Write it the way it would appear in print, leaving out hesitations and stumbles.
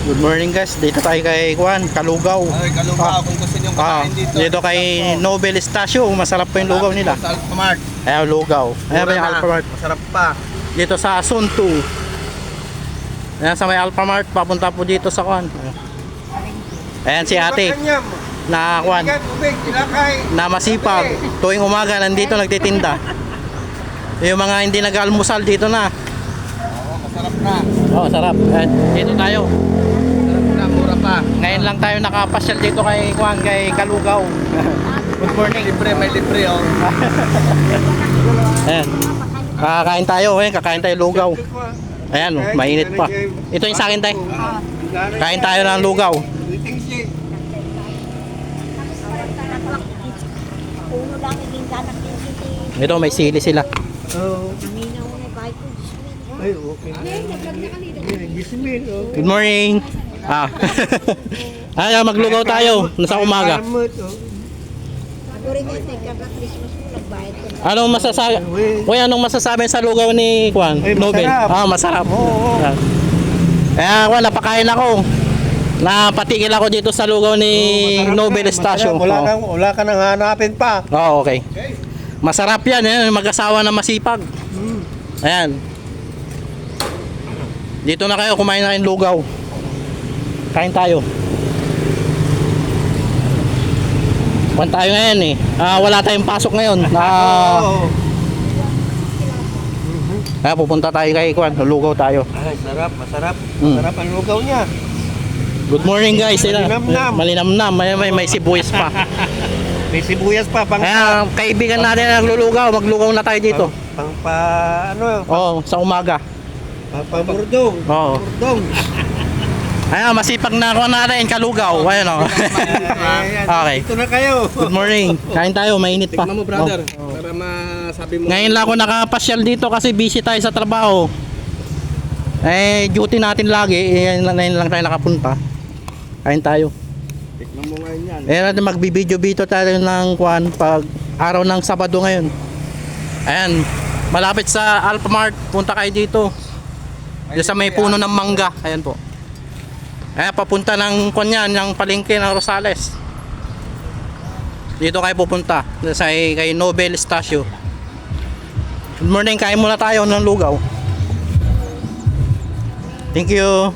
Good morning guys, dito tayo kay Juan, Kalugaw. Ay, Kalugaw, kung gusto nyo kakain dito. Dito kay Nobel Estacio, masarap pa yung lugaw nila. Sa Alphamart. Ayan, lugaw. Ayan ba yung Alphamart? Masarap pa. Dito sa Asunto. Ayan sa may Alphamart, papunta po dito sa Juan. Ayan si ate na Juan, na masipag. Tuwing umaga nandito nagtitinda. Yung mga hindi nag-almusal dito na. Masarap na. Oh, sarap. Ayan, dito tayo. Masarap na, mura pa. Ngayon lang tayo nakapasyal dito kay Juan, kay Kalugaw. Good morning. May libre oh. Ayan. Kakain tayo, kakain tayo lugaw. Ayan, mainit pa. Ito yung sa akin tayo. Kain tayo ng lugaw. Ito may sili sila. Good morning. Ay, maglugaw tayo nasa umaga. Anong masasabi? Uy, anong masasabi sa lugaw ni Juan? Nobel. Masarap. Oo. Kaya Juan, napakain ako. Napatigil ako dito sa lugaw ni Nobel Estacio. Wala ka nang hanapin pa. Okay. Masarap yan, mag-asawa na masipag. Ayan. Dito na kayo, kumain na kayong lugaw. Kain tayo. Kumain tayo ngayon eh. Wala tayong pasok ngayon. Kaya pupunta tayo kay Juan, lugaw tayo. Ay, sarap, masarap. Masarap ang lugaw niya. Good morning guys. Malinamnam. Malinamnam. May sibuyas pa. May sibuyas pa. Kaya kaibigan natin na naglulugaw, maglugaw na tayo dito. Sa umaga. Paburdong. Oo. Burdong. Ayan, masipag na ako natin, Kalugaw. Ayan o. Okay. Ito na kayo. Good morning. Kain tayo, mainit pa. Tignan mo brother. Para masabi mo. Ngayon lang ako nakapasyal dito kasi busy tayo sa trabaho. Duty natin lagi. Ngayon lang tayo nakapunta. Kain tayo. Tignan mo ngayon yan. Natin magbibideo-video tayo ng Juan pag araw ng Sabado ngayon. Ayan, malapit sa Alphamart. Punta kayo dito. Dito sa may puno ng mangga. Ayan po. Ayan, papunta ng Kuan yan, ng palengke ng Rosales. Dito kayo pupunta. Sa kay Nobel Estacio. Good morning, kain muna tayo ng lugaw. Thank you.